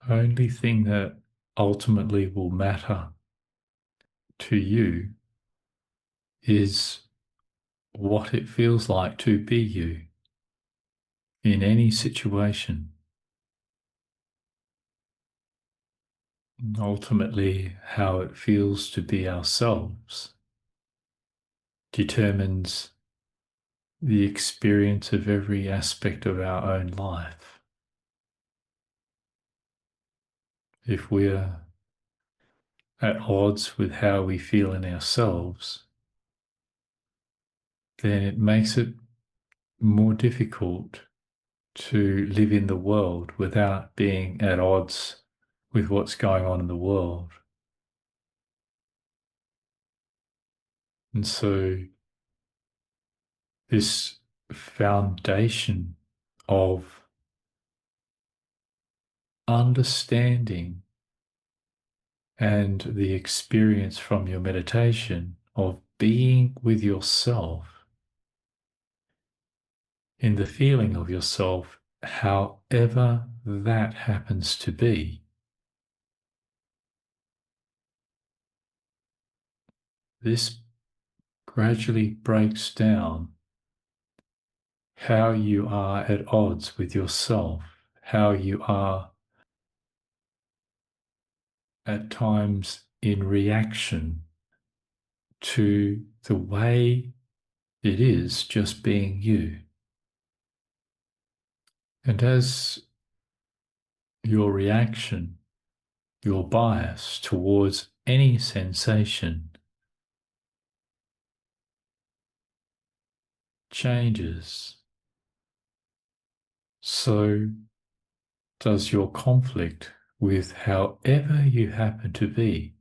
only thing that ultimately will matter to you is what it feels like to be you in any situation. Ultimately, how it feels to be ourselves determines the experience of every aspect of our own life. If we're at odds with how we feel in ourselves, then it makes it more difficult to live in the world without being at odds with what's going on in the world. And so this foundation of understanding and the experience from your meditation of being with yourself in the feeling of yourself, however that happens to be. This gradually breaks down how you are at odds with yourself, how you are at times in reaction to the way it is just being you. And as your reaction, your bias towards any sensation changes, so does your conflict with however you happen to be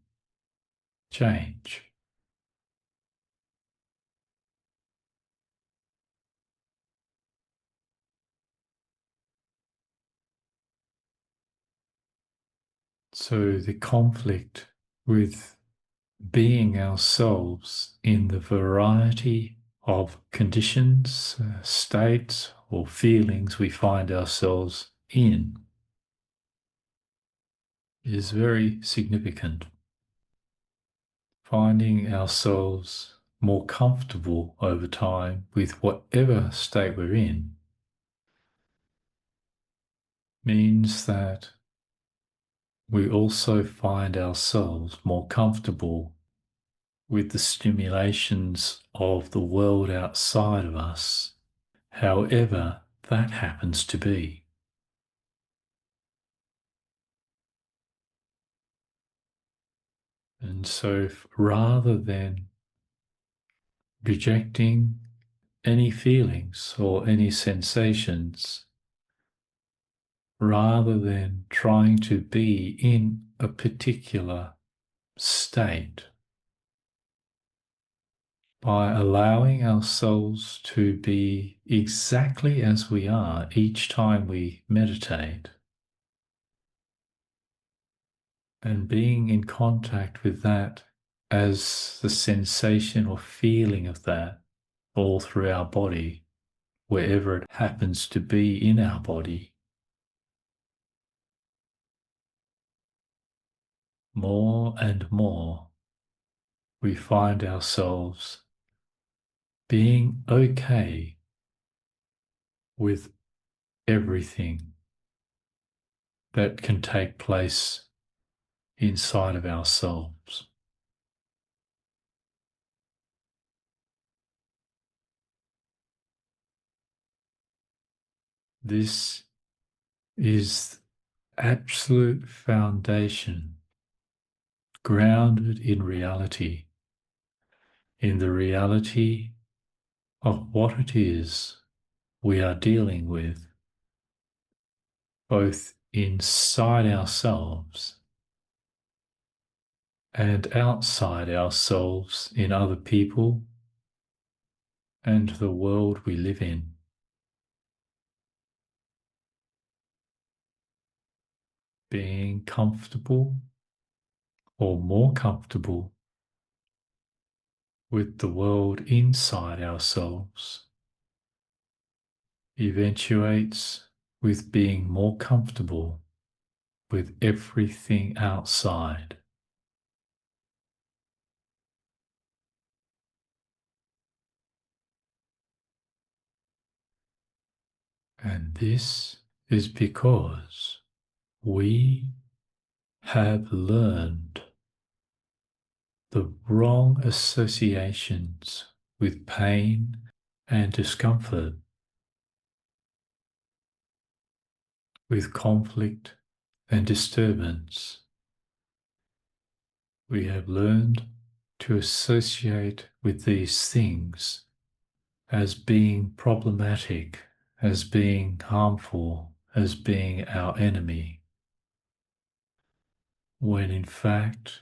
change. So the conflict with being ourselves in the variety of conditions, states, or feelings we find ourselves in is very significant. Finding ourselves more comfortable over time with whatever state we're in means that we also find ourselves more comfortable with the stimulations of the world outside of us, however that happens to be. And so rather than rejecting any feelings or any sensations, rather than trying to be in a particular state, by allowing ourselves to be exactly as we are each time we meditate, and being in contact with that as the sensation or feeling of that all through our body, wherever it happens to be in our body, more and more we find ourselves being okay with everything that can take place inside of ourselves. This is absolute foundation, grounded in reality, in the reality of what it is we are dealing with, both inside ourselves and outside ourselves in other people and the world we live in. Being comfortable or more comfortable with the world inside ourselves eventuates with being more comfortable with everything outside. And this is because we have learned the wrong associations with pain and discomfort, with conflict and disturbance. We have learned to associate with these things as being problematic, as being harmful, as being our enemy, when in fact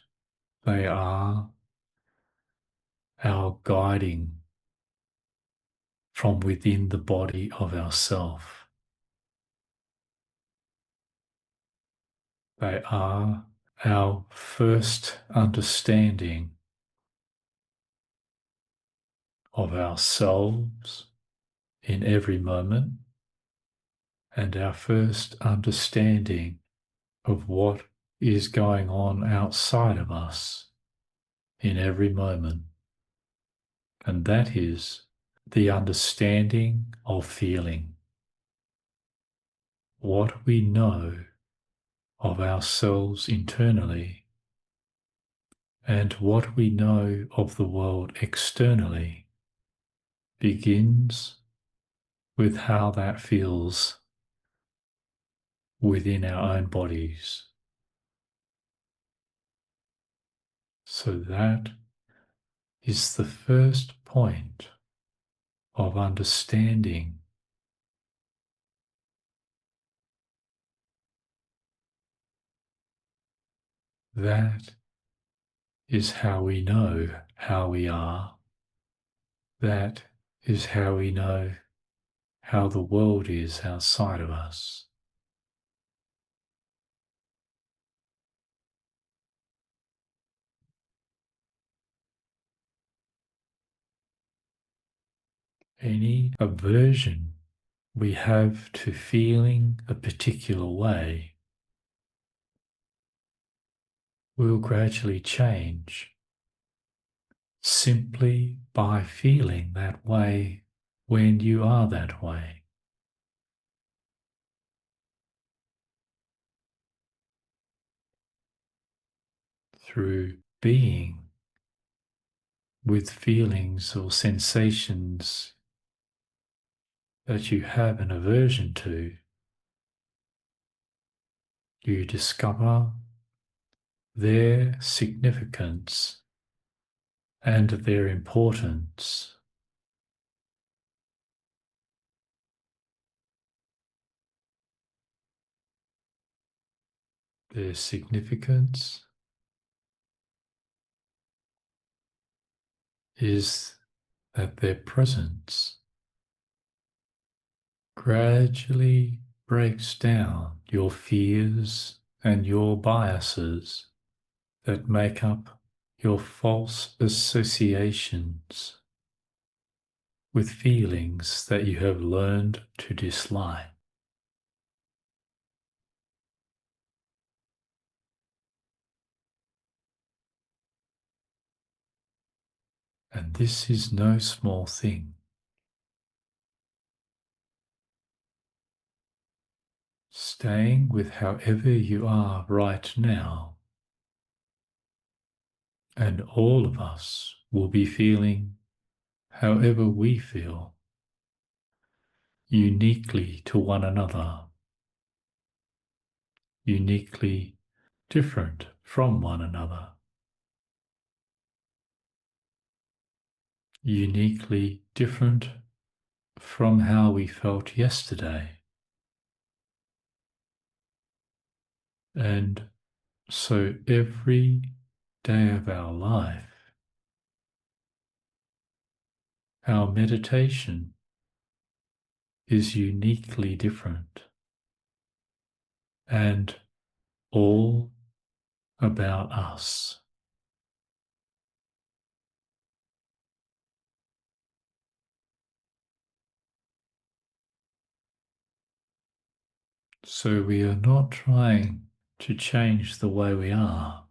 they are our guiding from within the body of ourself. They are our first understanding of ourselves in every moment and our first understanding of what is going on outside of us in every moment. And that is the understanding of feeling. What we know of ourselves internally and what we know of the world externally begins with how that feels within our own bodies. So that is the first point of understanding. That is how we know how we are. That is how we know how the world is outside of us. Any aversion we have to feeling a particular way will gradually change simply by feeling that way when you are that way. Through being with feelings or sensations that you have an aversion to, you discover their significance and their importance. Their significance is that their presence gradually breaks down your fears and your biases that make up your false associations with feelings that you have learned to dislike. And this is no small thing. Staying with however you are right now, and all of us will be feeling however we feel, uniquely to one another, uniquely different from one another, uniquely different from how we felt yesterday. And so every day of our life, our meditation is uniquely different and all about us. So we are not trying to change the way we are,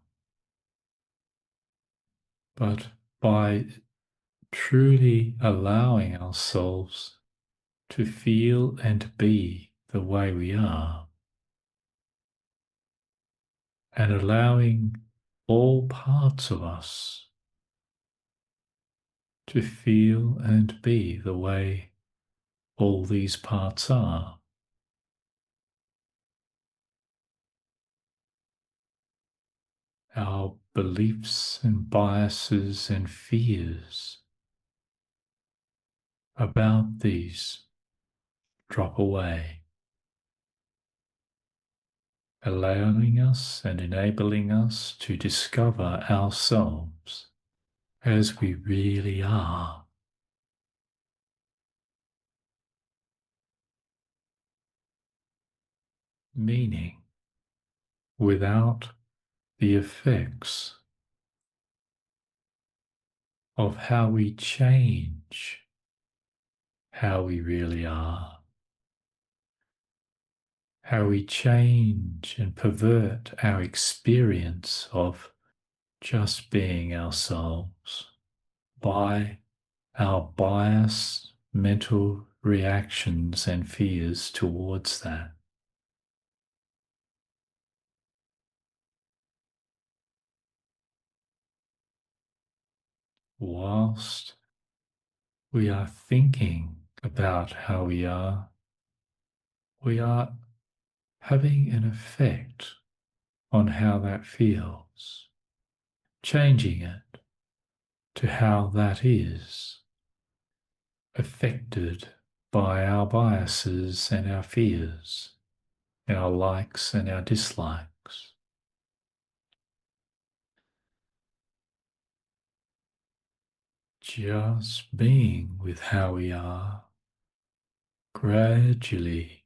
but by truly allowing ourselves to feel and be the way we are, and allowing all parts of us to feel and be the way all these parts are. Our beliefs and biases and fears about these drop away, allowing us and enabling us to discover ourselves as we really are. Meaning, without the effects of how we change how we really are, how we change and pervert our experience of just being ourselves by our biased mental reactions and fears towards that. Whilst we are thinking about how we are having an effect on how that feels, changing it to how that is affected by our biases and our fears, our likes and our dislikes. Just being with how we are gradually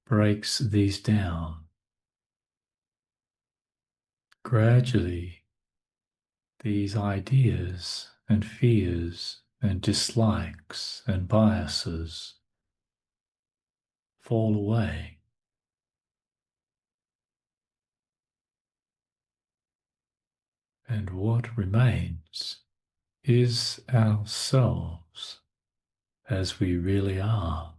breaks these down. Gradually, these ideas and fears and dislikes and biases fall away, and what remains is ourselves as we really are.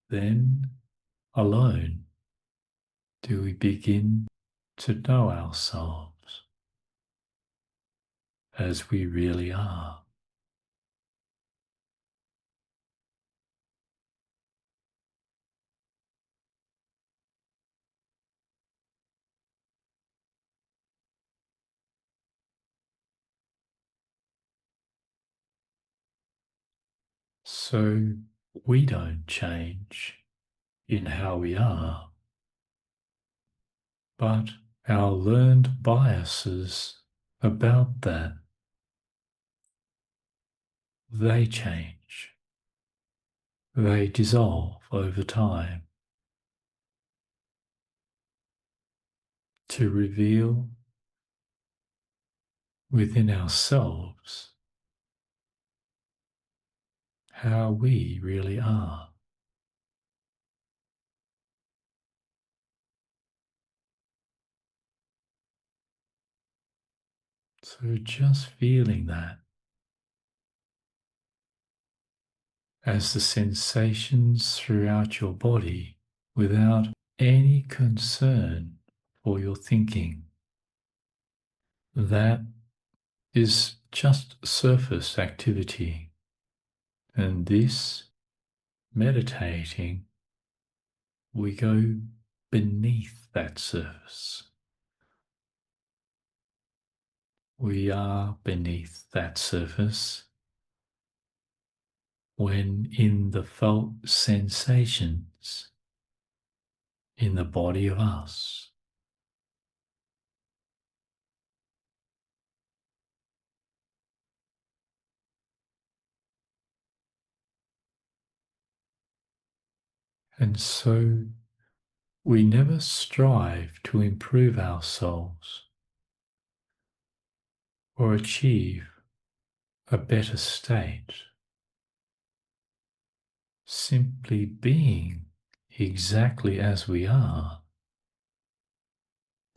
Then, alone, do we begin to know ourselves as we really are. So we don't change in how we are, but our learned biases about that, they change. They dissolve over time to reveal within ourselves how we really are. So just feeling that as the sensations throughout your body without any concern for your thinking. That is just surface activity. And this meditating, we go beneath that surface. We are beneath that surface when in the felt sensations in the body of us. And so we never strive to improve ourselves or achieve a better state. simply being exactly as we are,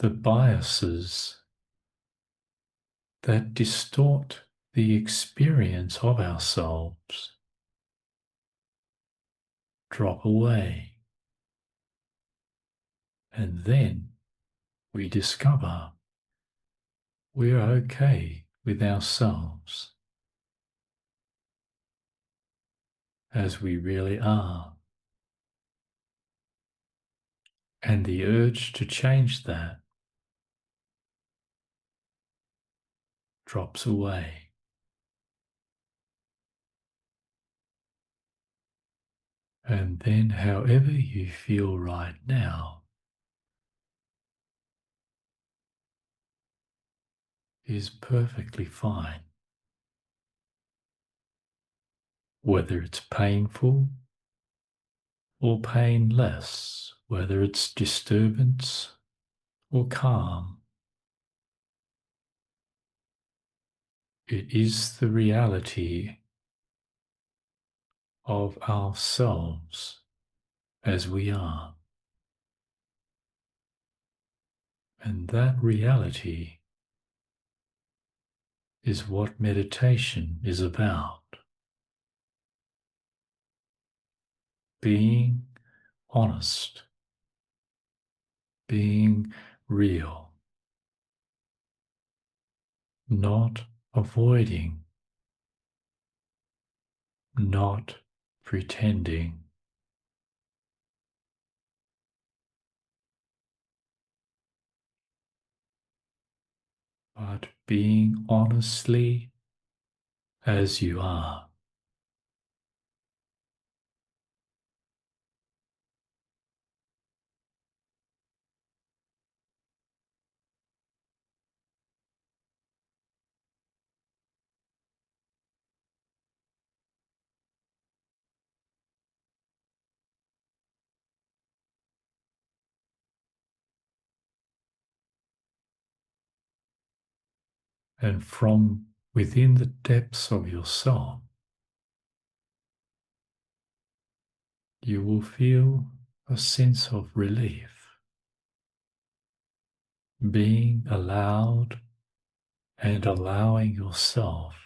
the biases that distort the experience of ourselves drop away, and then we discover we're okay with ourselves as we really are. And the urge to change that drops away. And then however you feel right now is perfectly fine. Whether it's painful or painless, whether it's disturbance or calm, it is the reality of ourselves as we are. And that reality is what meditation is about. Being honest, being real, not avoiding, not pretending, but being honestly as you are. And from within the depths of yourself, you will feel a sense of relief, being allowed and allowing yourself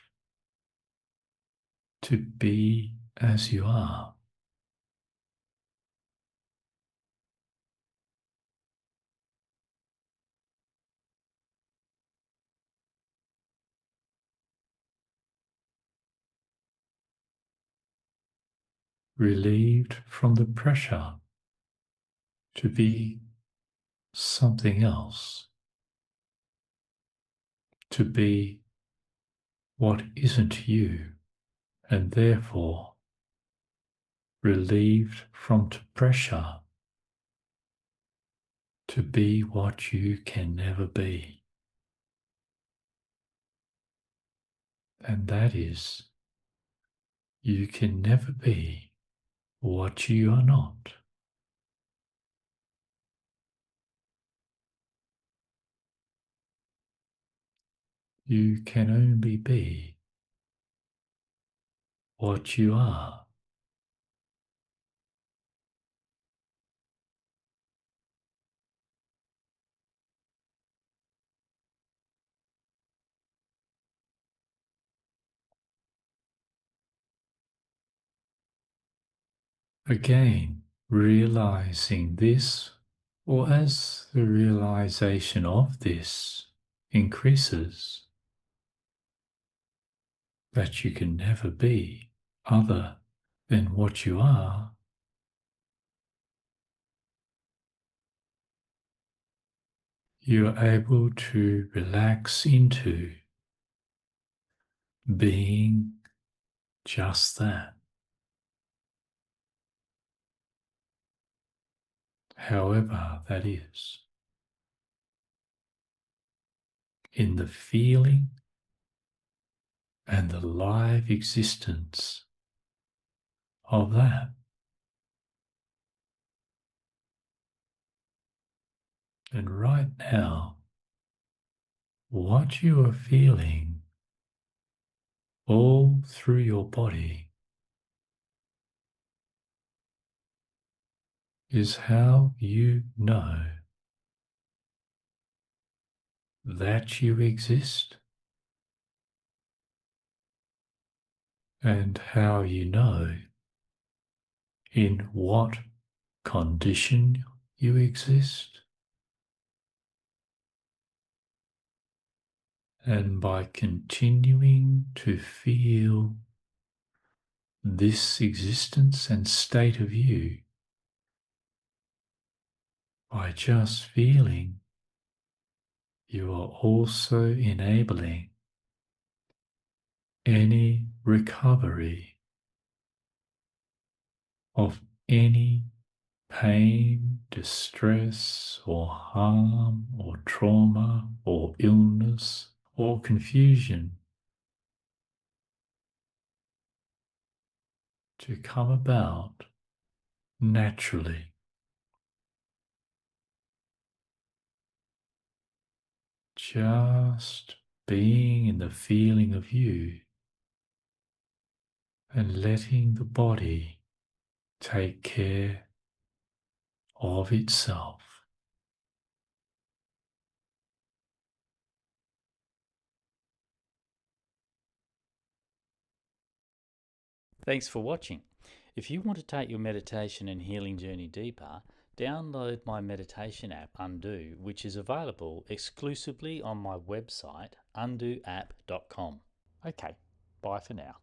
to be as you are. Relieved from the pressure to be something else, to be what isn't you, and therefore relieved from the pressure to be what you can never be. And that is, you can never be what you are not. You can only be what you are. Again, realizing this, or as the realization of this increases, that you can never be other than what you are, you are able to relax into being just that. However that is, in the feeling and the live existence of that. And right now, what you are feeling all through your body is how you know that you exist and how you know in what condition you exist. And by continuing to feel this existence and state of you, by just feeling, you are also enabling any recovery of any pain, distress, or harm, or trauma, or illness, or confusion to come about naturally. Just being in the feeling of you and letting the body take care of itself. Thanks for watching. If you want to take your meditation and healing journey deeper, download my meditation app Undo, which is available exclusively on my website undoapp.com. Okay, bye for now.